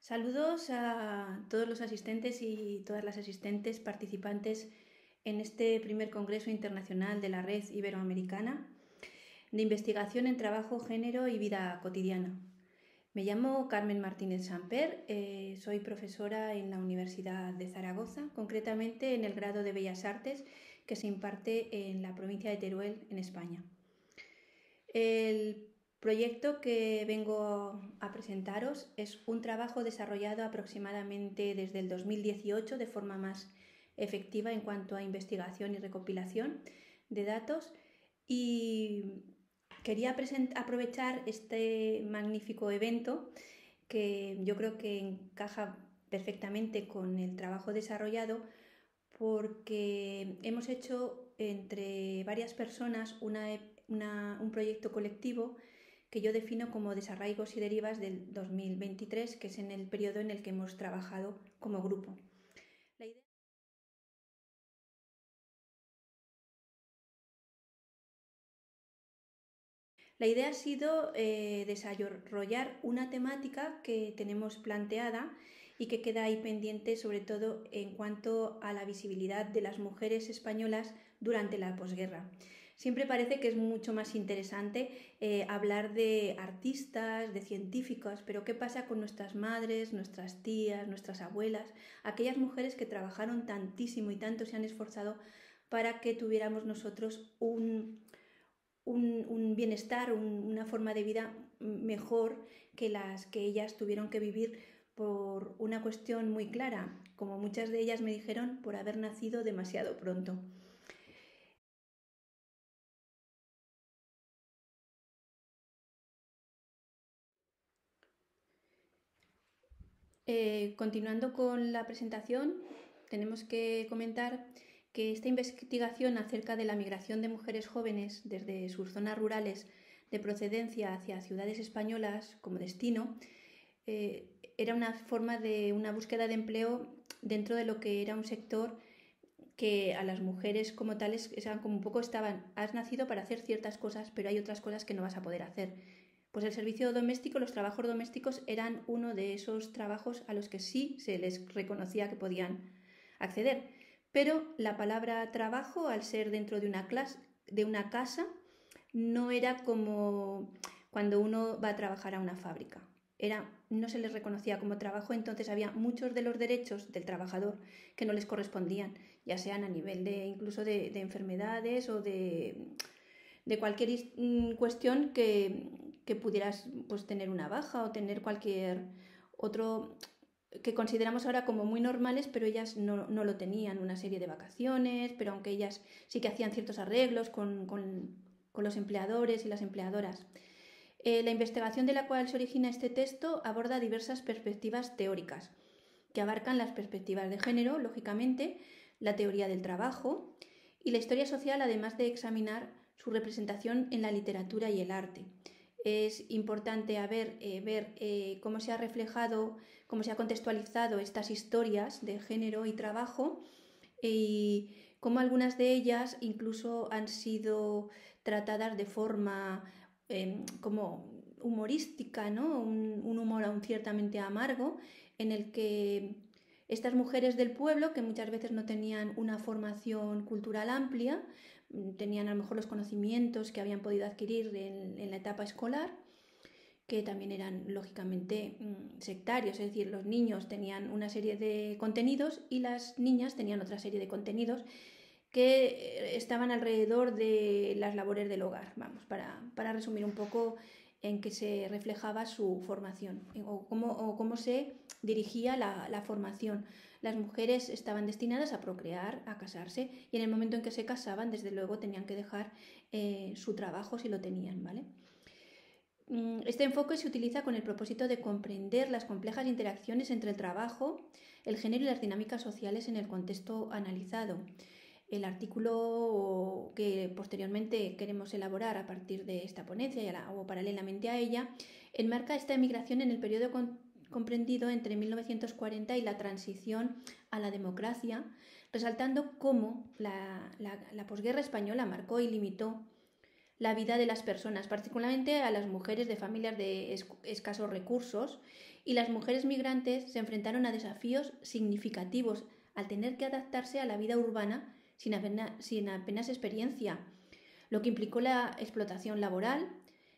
Saludos a todos los asistentes y todas las asistentes participantes en este primer Congreso Internacional de la Red Iberoamericana de Investigación en Trabajo, Género y Vida Cotidiana. Me llamo Carmen Martínez Samper, soy profesora en la Universidad de Zaragoza, concretamente en el grado de Bellas Artes que se imparte en la provincia de Teruel, en España. El proyecto que vengo a presentaros es un trabajo desarrollado aproximadamente desde el 2018 de forma más efectiva en cuanto a investigación y recopilación de datos, y quería aprovechar este magnífico evento que yo creo que encaja perfectamente con el trabajo desarrollado, porque hemos hecho entre varias personas un proyecto colectivo que yo defino como Desarraigos y Derivas del 2023, que es en el periodo en el que hemos trabajado como grupo. La idea ha sido desarrollar una temática que tenemos planteada y que queda ahí pendiente, sobre todo en cuanto a la visibilidad de las mujeres españolas durante la posguerra. Siempre parece que es mucho más interesante hablar de artistas, de científicos, pero ¿qué pasa con nuestras madres, nuestras tías, nuestras abuelas, aquellas mujeres que trabajaron tantísimo y tanto se han esforzado para que tuviéramos nosotros un bienestar, una forma de vida mejor que las que ellas tuvieron que vivir por una cuestión muy clara, como muchas de ellas me dijeron, por haber nacido demasiado pronto? Continuando con la presentación, tenemos que comentar que esta investigación acerca de la migración de mujeres jóvenes desde sus zonas rurales de procedencia hacia ciudades españolas como destino era una forma de una búsqueda de empleo dentro de lo que era un sector que a las mujeres como tales eran como un poco has nacido para hacer ciertas cosas, pero hay otras cosas que no vas a poder hacer. Pues el servicio doméstico, los trabajos domésticos eran uno de esos trabajos a los que sí se les reconocía que podían acceder. Pero la palabra trabajo, al ser dentro de una casa, no era como cuando uno va a trabajar a una fábrica. No se les reconocía como trabajo, entonces había muchos de los derechos del trabajador que no les correspondían, ya sean a nivel incluso de enfermedades o de cualquier cuestión que pudieras pues, tener una baja o tener cualquier otro que consideramos ahora como muy normales, pero ellas no lo tenían, una serie de vacaciones, pero aunque ellas sí que hacían ciertos arreglos con los empleadores y las empleadoras. La investigación de la cual se origina este texto aborda diversas perspectivas teóricas, que abarcan las perspectivas de género, lógicamente, la teoría del trabajo y la historia social, además de examinar su representación en la literatura y el arte. Es importante ver cómo se ha reflejado, cómo se ha contextualizado estas historias de género y trabajo, y cómo algunas de ellas incluso han sido tratadas de forma como humorística, ¿no? Un humor aún ciertamente amargo, en el que estas mujeres del pueblo, que muchas veces no tenían una formación cultural amplia, tenían a lo mejor los conocimientos que habían podido adquirir en la etapa escolar, que también eran lógicamente sectarios, es decir, los niños tenían una serie de contenidos y las niñas tenían otra serie de contenidos que estaban alrededor de las labores del hogar, vamos, para resumir un poco en qué se reflejaba su formación o cómo se dirigía la formación. Las mujeres estaban destinadas a procrear, a casarse, y en el momento en que se casaban, desde luego, tenían que dejar su trabajo si lo tenían, ¿vale? Este enfoque se utiliza con el propósito de comprender las complejas interacciones entre el trabajo, el género y las dinámicas sociales en el contexto analizado. El artículo que posteriormente queremos elaborar a partir de esta ponencia o paralelamente a ella enmarca esta emigración en el periodo comprendido entre 1940 y la transición a la democracia, resaltando cómo la posguerra española marcó y limitó la vida de las personas, particularmente a las mujeres de familias de escasos recursos, y las mujeres migrantes se enfrentaron a desafíos significativos al tener que adaptarse a la vida urbana sin apenas experiencia, lo que implicó la explotación laboral,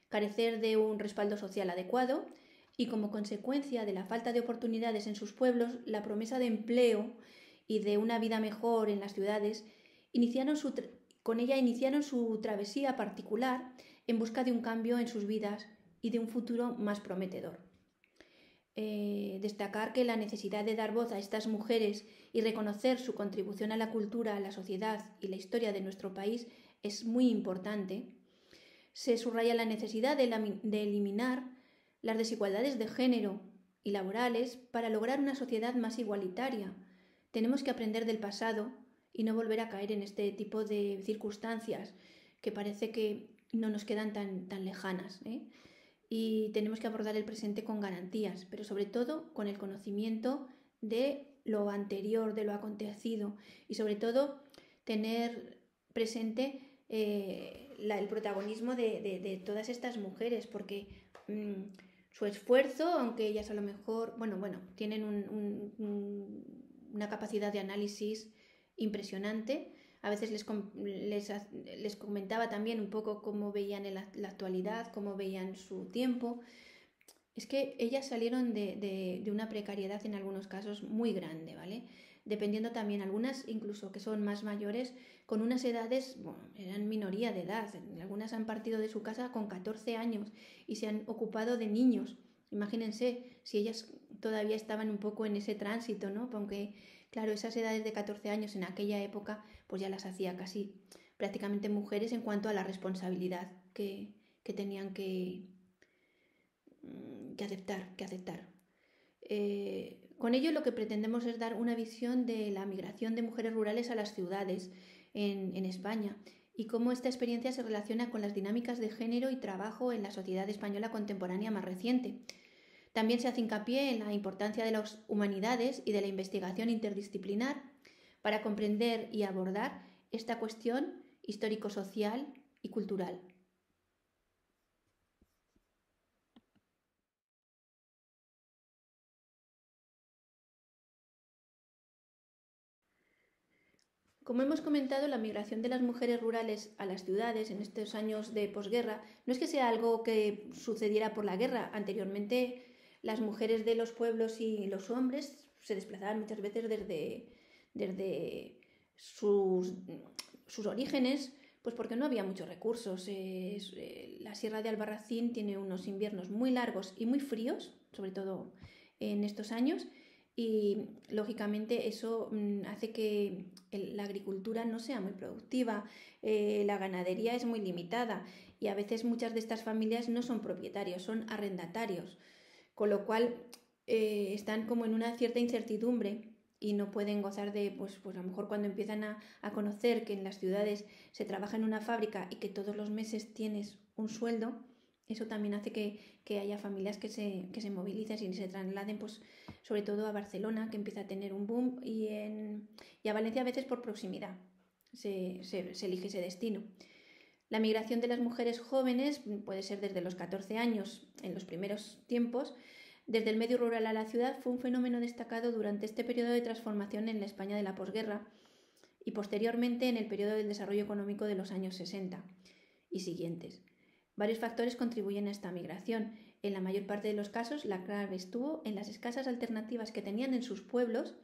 carecer de un respaldo social adecuado y, como consecuencia de la falta de oportunidades en sus pueblos, la promesa de empleo y de una vida mejor en las ciudades, con ella iniciaron su travesía particular en busca de un cambio en sus vidas y de un futuro más prometedor. Destacar que la necesidad de dar voz a estas mujeres y reconocer su contribución a la cultura, a la sociedad y la historia de nuestro país es muy importante. Se subraya la necesidad de eliminar las desigualdades de género y laborales para lograr una sociedad más igualitaria. Tenemos que aprender del pasado y no volver a caer en este tipo de circunstancias que parece que no nos quedan tan lejanas, y tenemos que abordar el presente con garantías, pero sobre todo con el conocimiento de lo anterior, de lo acontecido, y sobre todo tener presente el protagonismo de todas estas mujeres, porque su esfuerzo, aunque ellas a lo mejor, tienen una capacidad de análisis impresionante. A veces les comentaba también un poco cómo veían la actualidad, cómo veían su tiempo. Es que ellas salieron de una precariedad en algunos casos muy grande, ¿vale? Dependiendo también, algunas incluso que son más mayores, con unas edades, eran minoría de edad. Algunas han partido de su casa con 14 años y se han ocupado de niños. Imagínense si ellas todavía estaban un poco en ese tránsito, ¿no? Aunque, claro, esas edades de 14 años en aquella época pues ya las hacía casi prácticamente mujeres en cuanto a la responsabilidad que tenían que aceptar. Con ello lo que pretendemos es dar una visión de la migración de mujeres rurales a las ciudades en España y cómo esta experiencia se relaciona con las dinámicas de género y trabajo en la sociedad española contemporánea más reciente. También se hace hincapié en la importancia de las humanidades y de la investigación interdisciplinar para comprender y abordar esta cuestión histórico-social y cultural. Como hemos comentado, la migración de las mujeres rurales a las ciudades en estos años de posguerra no es que sea algo que sucediera por la guerra. Anteriormente, las mujeres de los pueblos y los hombres se desplazaban muchas veces desde sus orígenes, pues porque no había muchos recursos. La Sierra de Albarracín tiene unos inviernos muy largos y muy fríos, sobre todo en estos años, y lógicamente eso hace que la agricultura no sea muy productiva, la ganadería es muy limitada y a veces muchas de estas familias no son propietarios, son arrendatarios, con lo cual están como en una cierta incertidumbre y no pueden gozar de, pues a lo mejor cuando empiezan a conocer que en las ciudades se trabaja en una fábrica y que todos los meses tienes un sueldo, eso también hace que haya familias que se movilicen y se trasladen, pues sobre todo a Barcelona, que empieza a tener un boom, y a Valencia a veces por proximidad se elige ese destino. La migración de las mujeres jóvenes puede ser desde los 14 años en los primeros tiempos. Desde el medio rural a la ciudad fue un fenómeno destacado durante este periodo de transformación en la España de la posguerra y posteriormente en el periodo del desarrollo económico de los años 60 y siguientes. Varios factores contribuyen a esta migración. En la mayor parte de los casos, la clave estuvo en las escasas alternativas que tenían en sus pueblos.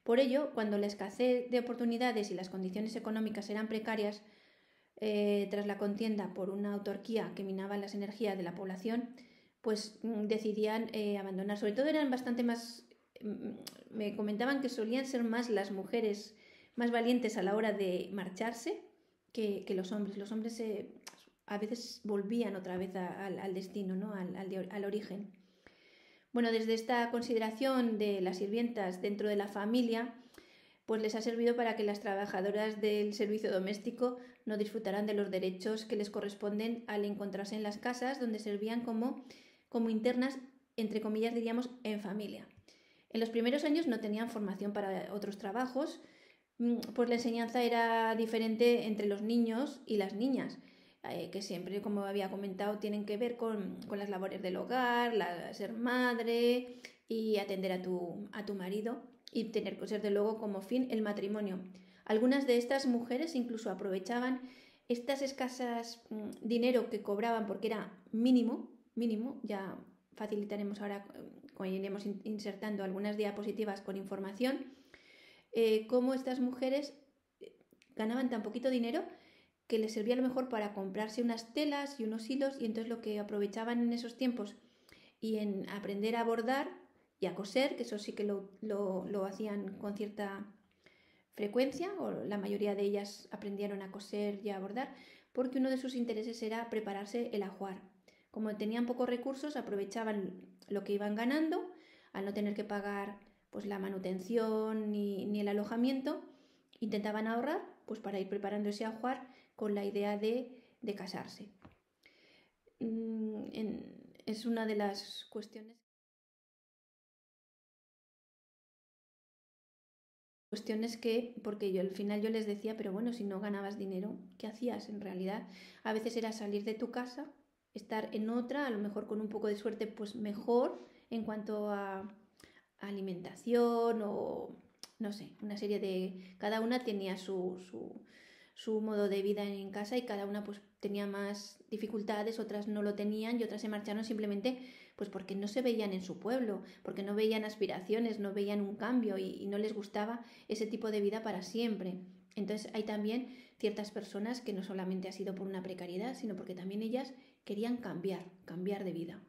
Por ello, cuando la escasez de oportunidades y las condiciones económicas eran precarias, tras la contienda por una autarquía que minaba las energías de la población, pues decidían abandonar. Sobre todo eran bastante más, me comentaban que solían ser más las mujeres más valientes a la hora de marcharse que los hombres. Los hombres a veces volvían otra vez al destino, ¿no? al origen. Bueno, desde esta consideración de las sirvientas dentro de la familia, pues les ha servido para que las trabajadoras del servicio doméstico no disfrutaran de los derechos que les corresponden al encontrarse en las casas donde servían como internas, entre comillas diríamos, en familia. En los primeros años no tenían formación para otros trabajos, pues la enseñanza era diferente entre los niños y las niñas. que siempre, como había comentado, tienen que ver con las labores del hogar, ser madre y atender a tu marido y tener, pues, desde luego, como fin el matrimonio. Algunas de estas mujeres incluso aprovechaban estas escasas dinero que cobraban porque era mínimo, ya facilitaremos ahora, iremos insertando algunas diapositivas con información, cómo estas mujeres ganaban tan poquito dinero que les servía a lo mejor para comprarse unas telas y unos hilos, y entonces lo que aprovechaban en esos tiempos y en aprender a bordar y a coser, que eso sí que lo hacían con cierta frecuencia, o la mayoría de ellas aprendieron a coser y a bordar, porque uno de sus intereses era prepararse el ajuar. Como tenían pocos recursos, aprovechaban lo que iban ganando, al no tener que pagar pues la manutención ni el alojamiento, intentaban ahorrar pues para ir preparando ese ajuar con la idea de casarse. Es una de las cuestiones que, porque yo al final yo les decía, pero bueno, si no ganabas dinero, ¿qué hacías en realidad? A veces era salir de tu casa, estar en otra, a lo mejor con un poco de suerte, pues mejor en cuanto a alimentación o no sé, una serie de... Cada una tenía su modo de vida en casa, y cada una pues tenía más dificultades, otras no lo tenían y otras se marcharon simplemente pues porque no se veían en su pueblo, porque no veían aspiraciones, no veían un cambio y no les gustaba ese tipo de vida para siempre. Entonces hay también ciertas personas que no solamente ha sido por una precariedad, sino porque también ellas querían cambiar de vida.